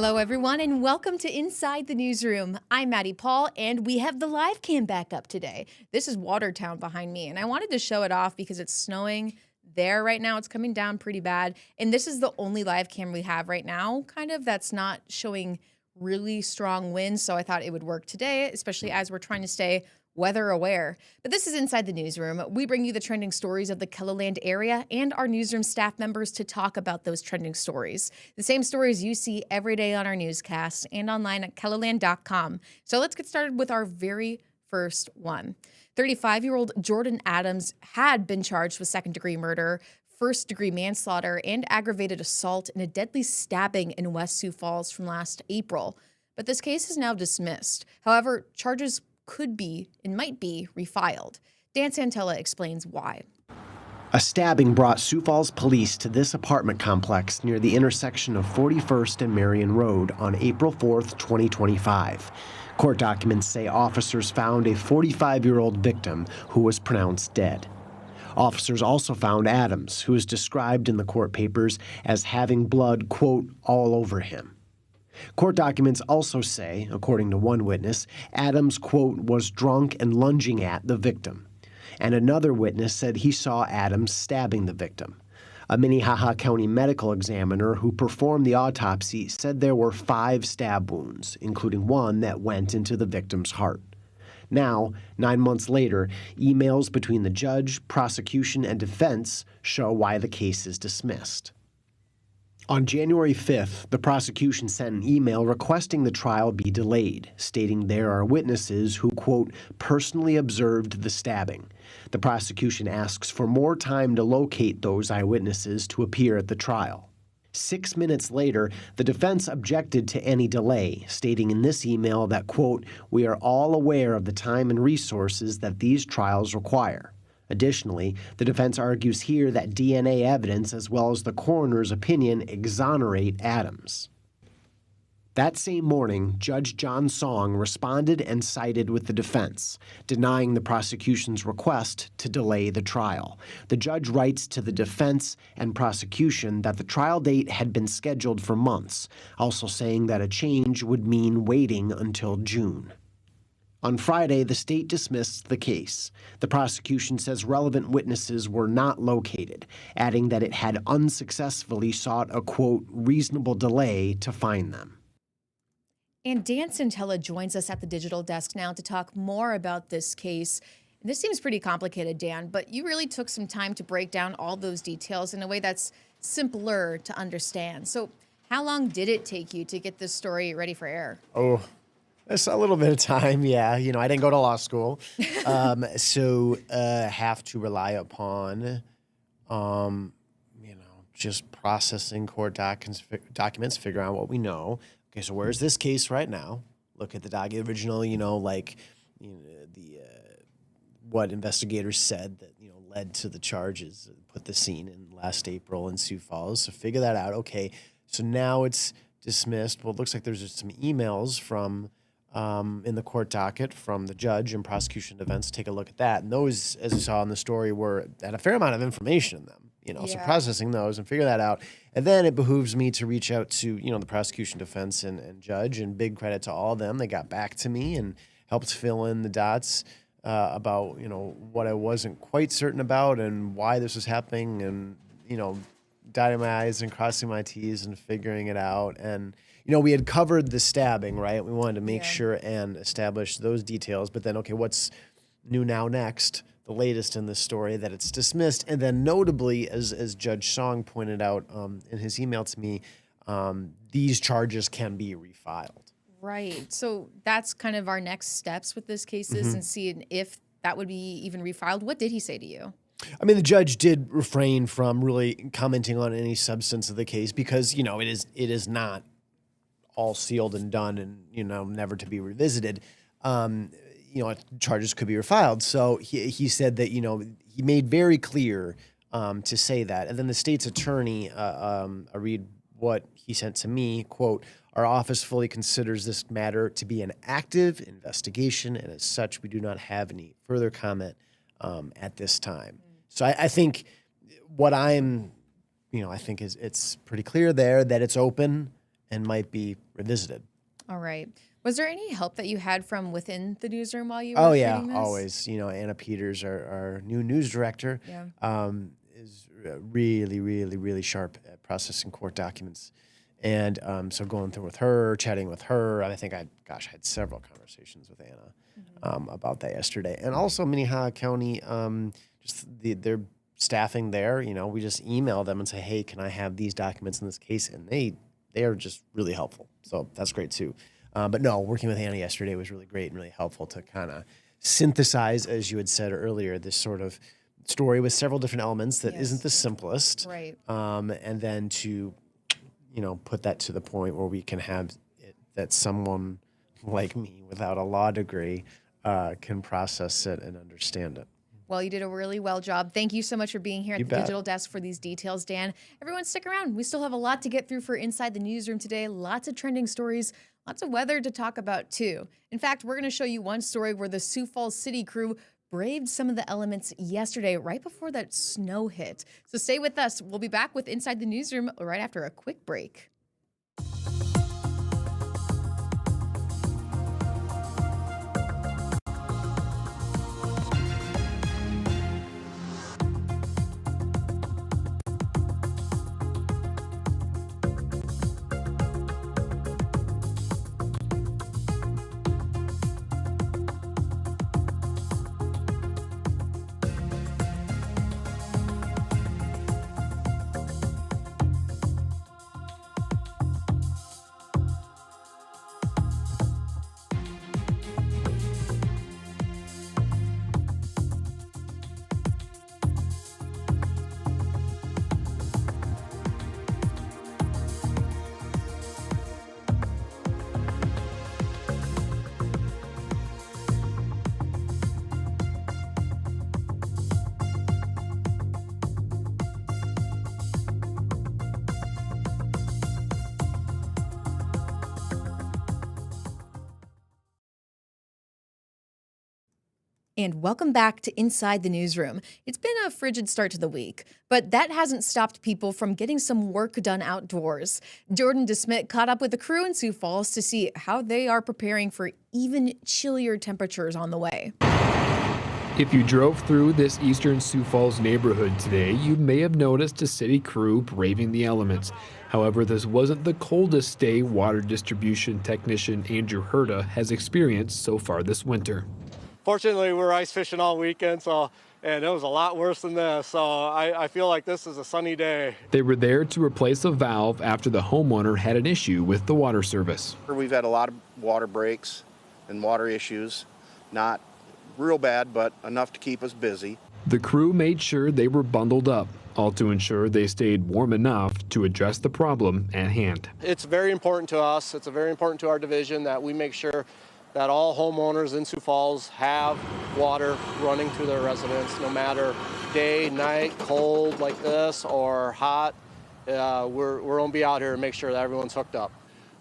Hello, everyone, and welcome to Inside the Newsroom. I'm Maddie Paul, and we have the live cam back up today. This is Watertown behind me, and I wanted to show it off because it's snowing there right now. It's coming down pretty bad, and this is the only live cam we have right now, kind of, that's not showing really strong winds, so I thought it would work today, especially as we're trying to stay weather aware. But this is Inside the Newsroom. We bring you the trending stories of the KELOLAND area and our newsroom staff members to talk about those trending stories. The same stories you see every day on our newscasts and online at KELOLAND.com. So let's get started with our very first one. 35-year-old Jordan Adams had been charged with second-degree murder, first-degree manslaughter, and aggravated assault in a deadly stabbing in West Sioux Falls from last April. But this case is now dismissed. However, charges could be and might be refiled. Dan Santella explains why. A stabbing brought Sioux Falls police to this apartment complex near the intersection of 41st and Marion Road on April 4th, 2025. Court documents say officers found a 45-year-old victim who was pronounced dead. Officers also found Adams, who is described in the court papers as having blood, quote, all over him. Court documents also say, according to one witness, Adams, quote, was drunk and lunging at the victim. And another witness said he saw Adams stabbing the victim. A Minnehaha County medical examiner who performed the autopsy said there were 5 stab wounds, including one that went into the victim's heart. Now, 9 months later, emails between the judge, prosecution, and defense show why the case is dismissed. On January 5th, the prosecution sent an email requesting the trial be delayed, stating there are witnesses who, quote, personally observed the stabbing. The prosecution asks for more time to locate those eyewitnesses to appear at the trial. 6 minutes later, the defense objected to any delay, stating in this email that, quote, we are all aware of the time and resources that these trials require. Additionally, the defense argues here that DNA evidence as well as the coroner's opinion exonerate Adams. That same morning, Judge John Song responded and sided with the defense, denying the prosecution's request to delay the trial. The judge writes to the defense and prosecution that the trial date had been scheduled for months, also saying that a change would mean waiting until June. On Friday, the state dismissed the case. The prosecution says relevant witnesses were not located, adding that it had unsuccessfully sought a, quote, reasonable delay to find them. And Dan Santella joins us at the digital desk now to talk more about this case. This seems pretty complicated, Dan, but you really took some time to break down all those details in a way that's simpler to understand. So how long did it take you to get this story ready for air? Oh, it's a little bit of time, yeah. You know, I didn't go to law school, so have to rely upon, just processing court documents, figure out what we know. Okay, so where's this case right now? Look at the original, what investigators said that, led to the charges, put the scene in last April in Sioux Falls. So figure that out. Okay, so now it's dismissed. Well, it looks like there's just some emails from in the court docket from the judge and prosecution defense. Take a look at that. And those, as you saw in the story, had a fair amount of information in them. So processing those and figure that out. And then it behooves me to reach out to, the prosecution defense and judge, and big credit to all of them. They got back to me and helped fill in the dots about, what I wasn't quite certain about and why this was happening, and, dotting my I's and crossing my T's and figuring it out. And, we had covered the stabbing, right? We wanted to make sure and establish those details. But then, okay, what's new now next? The latest in this story, that it's dismissed. And then notably, as Judge Song pointed out in his email to me, these charges can be refiled. Right. So that's kind of our next steps with this case and seeing if that would be even refiled. What did he say to you? I mean, the judge did refrain from really commenting on any substance of the case because, it is not all sealed and done and, never to be revisited. Charges could be refiled. So he said that, he made very clear to say that. And then the state's attorney, I read what he sent to me, quote, our office fully considers this matter to be an active investigation, and as such, we do not have any further comment at this time. So I think what I think is it's pretty clear there that it's open and might be revisited. All right. Was there any help that you had from within the newsroom while you were Oh yeah, shooting this? always. Anna Peters, our new news director, is really, really, really sharp at processing court documents. And so going through with her, chatting with her, I think I had several conversations with Anna about that yesterday. And also Minnehaha County, just their staffing there, we just email them and say, hey, can I have these documents in this case? And they are just really helpful. So that's great too. But no, working with Anna yesterday was really great and really helpful to kind of synthesize, as you had said earlier, this sort of story with several different elements that isn't the simplest. Right. And then to, put that to the point where we can have it, that someone like me without a law degree can process it and understand it. Well, you did a really well job. Thank you so much for being here at the digital desk for these details, Dan. Everyone stick around. We still have a lot to get through for Inside the Newsroom today. Lots of trending stories, lots of weather to talk about too. In fact, we're going to show you one story where the Sioux Falls City crew braved some of the elements yesterday right before that snow hit. So stay with us. We'll be back with Inside the Newsroom right after a quick break. And welcome back to Inside the Newsroom. It's been a frigid start to the week, but that hasn't stopped people from getting some work done outdoors. Jordan DeSmit caught up with the crew in Sioux Falls to see how they are preparing for even chillier temperatures on the way. If you drove through this eastern Sioux Falls neighborhood today, you may have noticed a city crew braving the elements. However, this wasn't the coldest day water distribution technician Andrew Herta has experienced so far this winter. Fortunately, we're ice fishing all weekend, and it was a lot worse than this, so I feel like this is a sunny day. They were there to replace a valve after the homeowner had an issue with the water service. We've had a lot of water breaks and water issues, not real bad, but enough to keep us busy. The crew made sure they were bundled up, all to ensure they stayed warm enough to address the problem at hand. It's very important to us, it's very important to our division that we make sure that all homeowners in Sioux Falls have water running to their residence, no matter day, night, cold like this, or hot. We're gonna be out here to make sure that everyone's hooked up.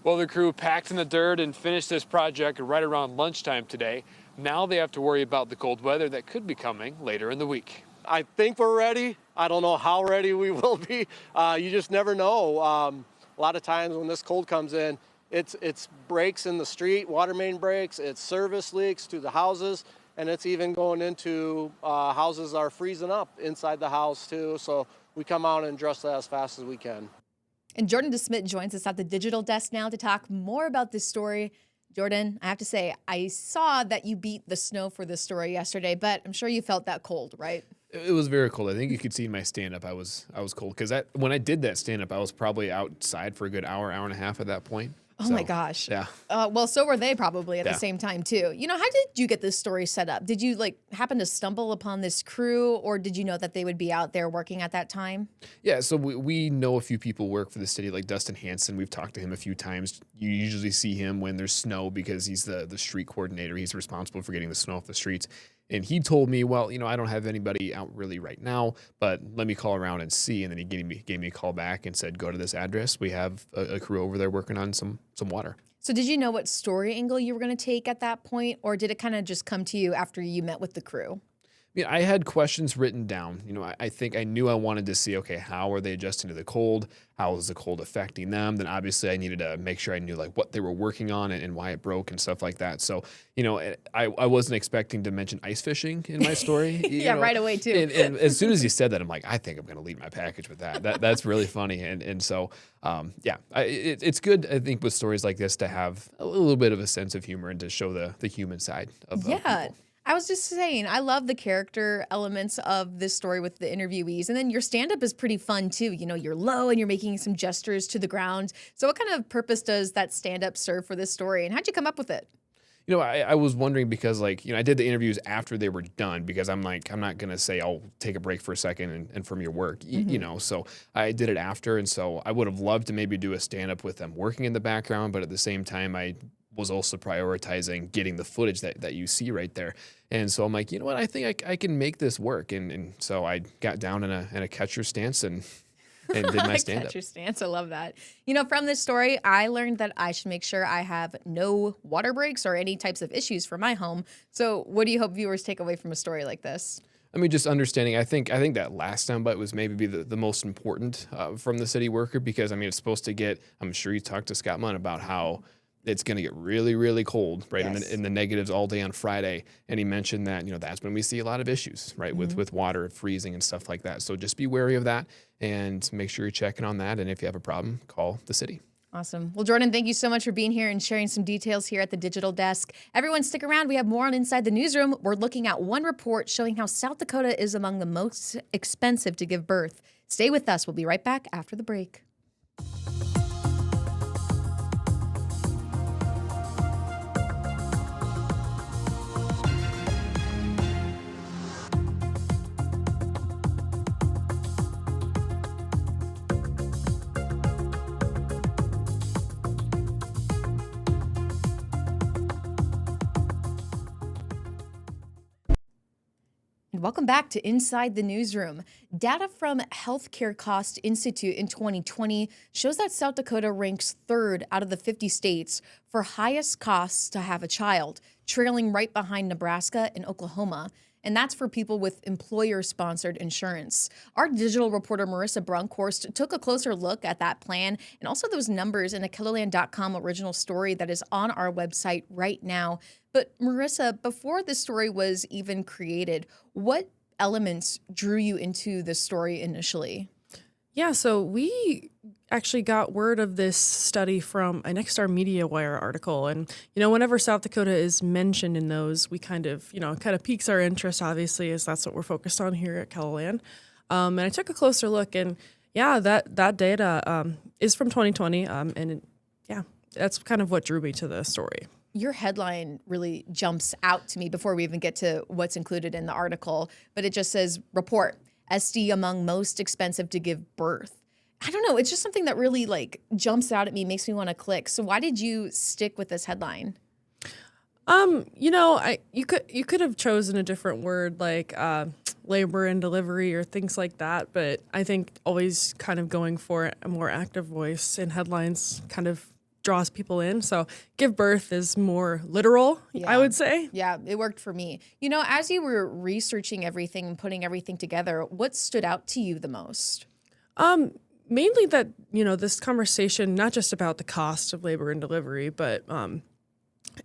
Well, the crew packed in the dirt and finished this project right around lunchtime today. Now they have to worry about the cold weather that could be coming later in the week. I think we're ready. I don't know how ready we will be. You just never know. A lot of times when this cold comes in, it's breaks in the street, water main breaks, it's service leaks to the houses, and it's even going into houses are freezing up inside the house too. So we come out and address that as fast as we can. And Jordan DeSmit joins us at the digital desk now to talk more about this story. Jordan, I have to say, I saw that you beat the snow for this story yesterday, but I'm sure you felt that cold, right? It was very cold. I think you could see my stand-up. I was cold because when I did that stand-up, I was probably outside for a good hour and a half at that point. Oh my gosh. Yeah. Well, so were they probably at the same time too. How did you get this story set up? Did you happen to stumble upon this crew, or did you know that they would be out there working at that time? Yeah, so we know a few people work for the city, like Dustin Hanson. We've talked to him a few times. You usually see him when there's snow because he's the street coordinator. He's responsible for getting the snow off the streets. And he told me, well, I don't have anybody out really right now, but let me call around and see. And then he gave me a call back and said, go to this address. We have a crew over there working on some water. So did you know what story angle you were going to take at that point, or did it kind of just come to you after you met with the crew? I mean, I had questions written down. I think I knew I wanted to see, okay, how are they adjusting to the cold? How is the cold affecting them? Then obviously I needed to make sure I knew like what they were working on and why it broke and stuff like that. So, I wasn't expecting to mention ice fishing in my story. Yeah, right away too. And as soon as he said that, I'm like, I think I'm going to lead my package with that. That's really funny. And so, it's good, I think, with stories like this to have a little bit of a sense of humor and to show the human side of people. I was just saying, I love the character elements of this story with the interviewees. And then your stand-up is pretty fun, too. You're low and you're making some gestures to the ground. So what kind of purpose does that stand-up serve for this story? And how'd you come up with it? I was wondering because, I did the interviews after they were done because I'm like, I'm not going to say I'll take a break for a second and from your work, so I did it after. And so I would have loved to maybe do a stand-up with them working in the background, but at the same time, I was also prioritizing getting the footage that you see right there. And so I'm like, you know what, I think I can make this work. And so I got down in a catcher stance and did my stand-up. Catcher stance, I love that. From this story, I learned that I should make sure I have no water breaks or any types of issues for my home. So what do you hope viewers take away from a story like this? I mean, just understanding, I think that last soundbite was maybe the most important from the city worker because, I mean, it's supposed to get, I'm sure you talked to Scott Munn about how it's going to get really, really cold, right? Yes. In the negatives all day on Friday. And he mentioned that, that's when we see a lot of issues, right? With water freezing and stuff like that. So just be wary of that and make sure you're checking on that. And if you have a problem, call the city. Awesome. Well, Jordan, thank you so much for being here and sharing some details here at the digital desk. Everyone stick around. We have more on Inside the Newsroom. We're looking at one report showing how South Dakota is among the most expensive to give birth. Stay with us. We'll be right back after the break. Welcome back to Inside the Newsroom. Data from Healthcare Cost Institute in 2020 shows that South Dakota ranks third out of the 50 states for highest costs to have a child, trailing right behind Nebraska and Oklahoma. And that's for people with employer-sponsored insurance. Our digital reporter, Marissa Brunkhorst, took a closer look at that plan and also those numbers in a KELOLAND.com original story that is on our website right now. But Marissa, before this story was even created, what elements drew you into this story initially? Yeah, so we actually got word of this study from a Nexstar MediaWire article. And, whenever South Dakota is mentioned in those, we kind of piques our interest, obviously, as that's what we're focused on here at KELOLAND. And I took a closer look, and yeah, that data is from 2020. That's kind of what drew me to the story. Your headline really jumps out to me before we even get to what's included in the article, but it just says, report, SD among most expensive to give birth. I don't know. It's just something that really jumps out at me, makes me want to click. So why did you stick with this headline? You could have chosen a different word like labor and delivery or things like that, but I think always kind of going for a more active voice in headlines kind of draws people in. So give birth is more literal, I would say. Yeah, it worked for me. As you were researching everything and putting everything together, what stood out to you the most? Mainly that, this conversation, not just about the cost of labor and delivery, but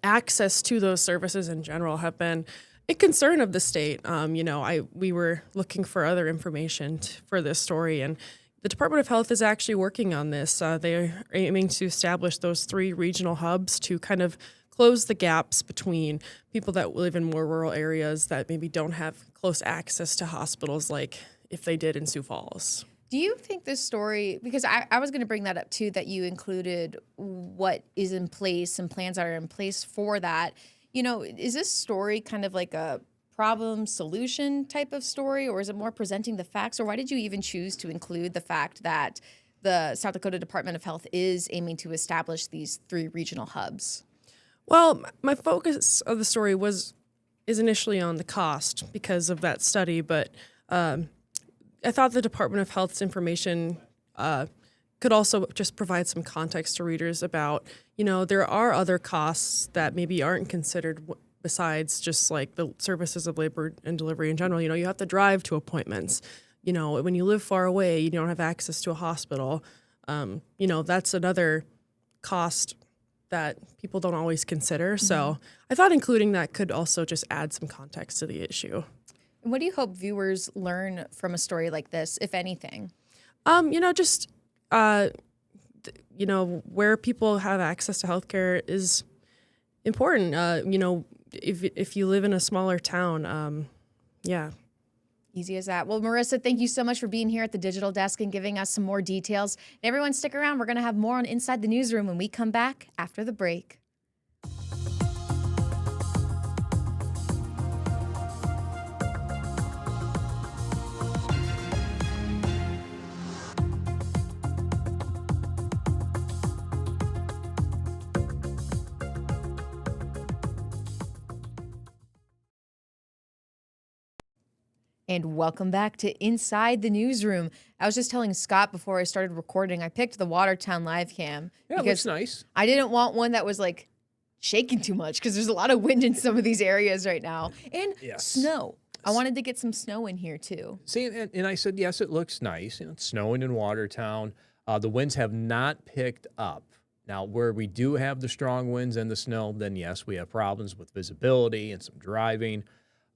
access to those services in general have been a concern of the state. We were looking for other information for this story, and the Department of Health is actually working on this. They're aiming to establish those 3 regional hubs to kind of close the gaps between people that live in more rural areas that maybe don't have close access to hospitals like if they did in Sioux Falls. Do you think this story, because I was going to bring that up too, that you included what is in place and plans that are in place for that. Is this story kind of like a problem solution type of story, or is it more presenting the facts? Or why did you even choose to include the fact that the South Dakota Department of Health is aiming to establish these 3 regional hubs? Well, my focus of the story is initially on the cost because of that study, but I thought the Department of Health's information could also just provide some context to readers about, there are other costs that maybe aren't considered besides just like the services of labor and delivery in general. You have to drive to appointments. When you live far away, you don't have access to a hospital. That's another cost that people don't always consider. So I thought including that could also just add some context to the issue. And what do you hope viewers learn from a story like this, if anything? Where people have access to healthcare is important. If you live in a smaller town, Easy as that. Well, Marissa, thank you so much for being here at the digital desk and giving us some more details. And everyone, stick around. We're going to have more on Inside the Newsroom when we come back after the break. And welcome back to Inside the Newsroom. I was just telling Scott before I started recording, I picked the Watertown live cam. Yeah, it looks nice. I didn't want one that was like shaking too much because there's a lot of wind in some of these areas right now. And snow. I wanted to get some snow in here too. See, and I said, yes, it looks nice. It's snowing in Watertown. The winds have not picked up. Now, where we do have the strong winds and the snow, then yes, we have problems with visibility and some driving.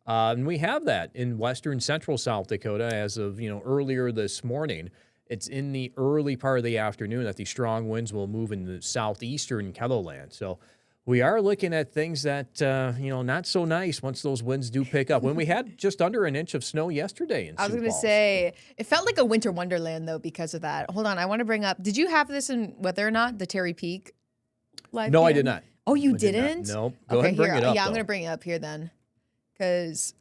And we have that in western central South Dakota as of, earlier this morning. It's in the early part of the afternoon that these strong winds will move into southeastern KELOLAND. So we are looking at things that, not so nice once those winds do pick up. When we had just under an inch of snow yesterday in Sioux Falls. I was going to say, it felt like a winter wonderland, though, because of that. Hold on, I want to bring up, did you have this in Whether or Not, the Terry Peak live No, cam? I did not. Oh, you didn't? No. Go ahead and bring it up, Yeah, I'm going to bring it up here then. Because,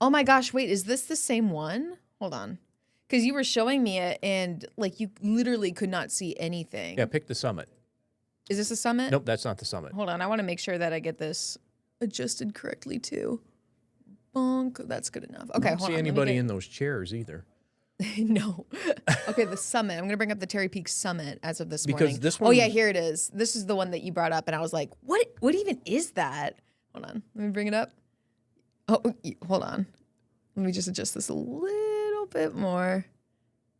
oh my gosh, wait, is this the same one? Hold on. Because you were showing me it, and like you literally could not see anything. Yeah, pick the summit. Is this the summit? Nope, that's not the summit. Hold on, I want to make sure that I get this adjusted correctly too. Bonk, that's good enough. Okay, I don't hold see on. anybody in those chairs either. No. Okay, the summit. I'm going to bring up the Terry Peak Summit as of this morning. Because this Oh yeah, one's- here it is. This is the one that you brought up, and I was like, what even is that? Hold on, let me bring it up. Oh, hold on. Let me just adjust this a little bit more.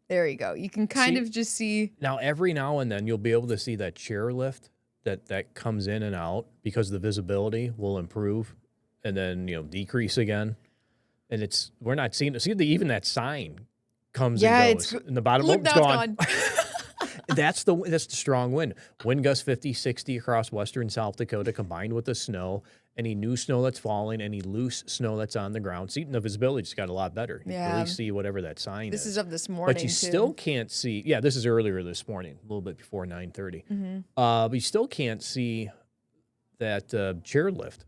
There you go. You can kind of just see. Now, every now and then, you'll be able to see that chair lift that comes in and out because the visibility will improve and then, decrease again. And we're not seeing it. See, even that sign comes and goes. In the bottom, look, it's now gone. It's gone. That's the strong wind. Wind gusts 50, 60 across western South Dakota combined with the snow. Any new snow that's falling, any loose snow that's on the ground. See, the visibility just got a lot better. You can really see whatever that sign is. This is of this morning, But you too. still can't see. Yeah, this is earlier this morning, a little bit before 9:30. But you still can't see that chairlift.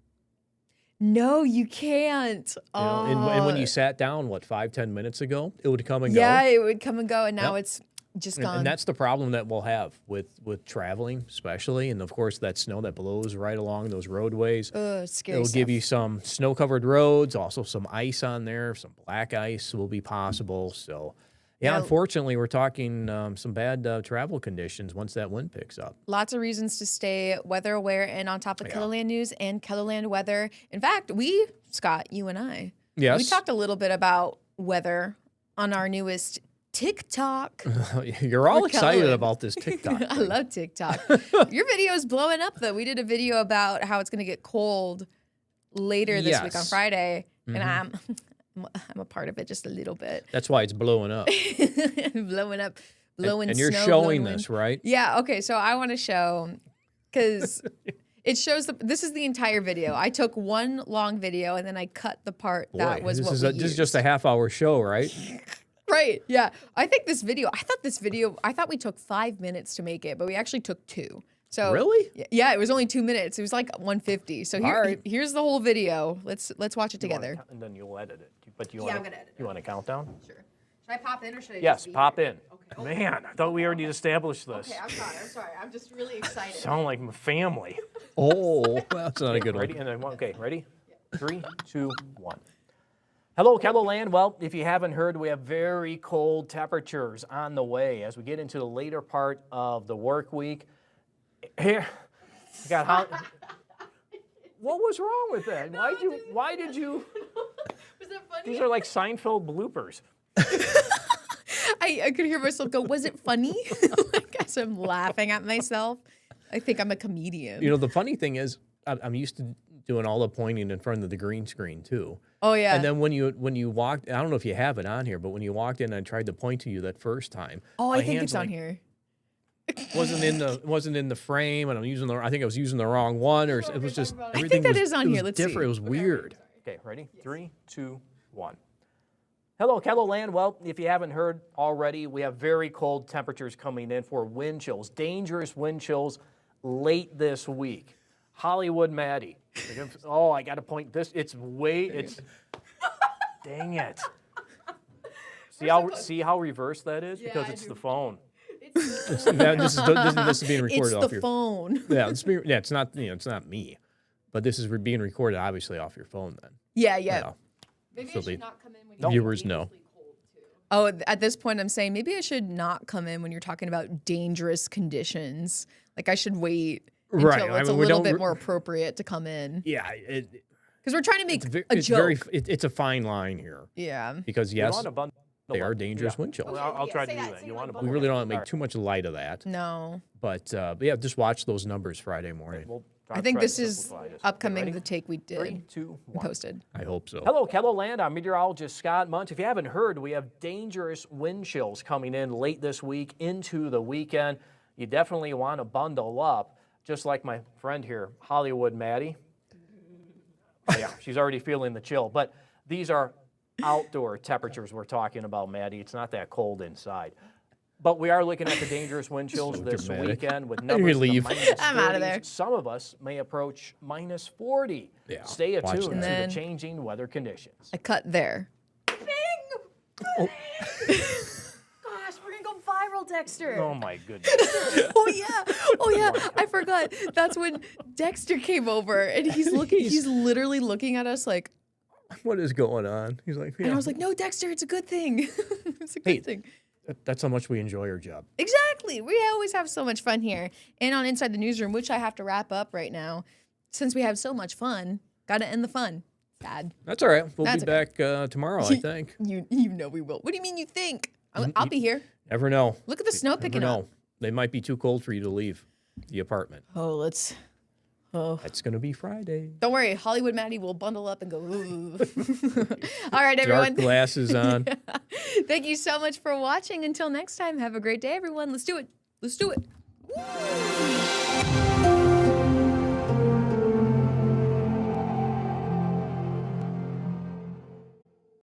No, you can't. And when you sat down, 5-10 minutes ago, it would come and go. Yeah, it would come and go, and now it's just gone. And that's the problem that we'll have with traveling, especially. And, of course, that snow that blows right along those roadways. Scary It'll stuff. give you some snow-covered roads, also some ice on there. Some black ice will be possible. So, yeah, unfortunately, we're talking some bad travel conditions once that wind picks up. Lots of reasons to stay weather aware and on top of KELOLAND news and KELOLAND weather. In fact, Scott, you and I, Yes. we talked a little bit about weather on our newest TikTok. You're all for excited KELOLAND. about this TikTok. I love TikTok. Your video is blowing up, though. We did a video about how it's going to get cold later this week on Friday, and I'm a part of it just a little bit. That's why it's blowing up. Blowing up, blowing and you're snow, showing blowing this, wind. right? Yeah, okay, so I want to show, because it shows, this is the entire video. I took one long video, and then I cut the part that was this what is we this is used. just a half-hour show, right? Right, yeah. I thought we took 5 minutes to make it, but we actually took 2. So Really? Yeah, it was only 2 minutes. It was like 150. So here's the whole video. Let's watch it together. And then you'll edit it. But I'm gonna edit it. You want a countdown? Sure. Should I pop in or should I Yes, just be pop here? in. Okay. Man, I thought we already established this. Okay, I'm sorry. I'm just really excited. Sound like my family. Oh, that's not a good one. Ready? And then okay, ready? 3, 2, 1. Hello, KELOLAND. Well, if you haven't heard, we have very cold temperatures on the way as we get into the later part of the work week. Here, we got What was wrong with that? Why did you? Was that funny? These are like Seinfeld bloopers. I could hear myself go, was it funny? Like, as I'm laughing at myself. I think I'm a comedian. You know, the funny thing is, I'm used to doing all the pointing in front of the green screen too. Oh yeah. And then when you walked, I don't know if you have it on here, but when you walked in, and I tried to point to you that first time. Oh, my I think hands, it's on like, here. wasn't in the frame, and I think I was using the wrong one, or it was just everything. I think that was, is on it here. was Let's see. different. It was weird. Okay, ready? 3, 2, 1. Hello, KELOLAND. Well, if you haven't heard already, we have very cold temperatures coming in for wind chills, dangerous wind chills late this week. Hollywood Maddie. Oh, I got to point this. Dang it. See how reversed that is? Yeah, Because I it's do. the phone. This is being recorded It's off the your phone. Yeah, it's not it's not me, but this is being recorded obviously off your phone. Then Yeah. Maybe so I should not come in when the viewers know. Oh, at this point, I'm saying maybe I should not come in when you're talking about dangerous conditions. Like I should wait until Right. it's a little bit more appropriate to come in. Yeah, Because we're trying to make a it's joke. it's a fine line here Yeah. because You yes, want to bundle they are up. dangerous Yeah. wind chills. Well, I'll try to do that. You want to We really don't make too much light of that, No. but yeah, just watch those numbers Friday morning. I think this is upcoming the take we did 3, 2, and 1. posted. I hope so. Hello, KELOLAND. I'm meteorologist Scott Muntz. If you haven't heard, we have dangerous wind chills coming in late this week into the weekend. You definitely want to bundle up, just like my friend here, Hollywood Maddie. Oh, yeah, she's already feeling the chill. But these are outdoor temperatures we're talking about, Maddie. It's not that cold inside. But we are looking at the dangerous wind chills this dramatic. weekend with You numbers in the leave. minus I'm outta 30s. there. Some of us may approach minus 40. Yeah, Stay watch attuned that. to And the then- changing weather conditions. I cut there. Oh. Gosh, we're gonna go viral, Dexter. Oh my goodness. Oh yeah, I forgot. That's when Dexter came over and he's looking. He's literally looking at us like, What is going on? He's like, and I was like, no, Dexter, it's a good thing. It's a good Hey. thing. That's how much we enjoy our job. Exactly. We always have so much fun here. And on Inside the Newsroom, which I have to wrap up right now, since we have so much fun, got to end the fun. Sad. That's all right. We'll That's be back tomorrow, I think. You know we will. What do you mean you think? I'll be here. Never know. Look at the snow Never picking know. up. They might be too cold for you to leave the apartment. Oh, That's going to be Friday. don't worry. Hollywood Maddie will bundle up and go, ooh. All right, everyone. Dark glasses on. Thank you so much for watching. Until next time, have a great day, everyone. Let's do it. Let's do it. Woo!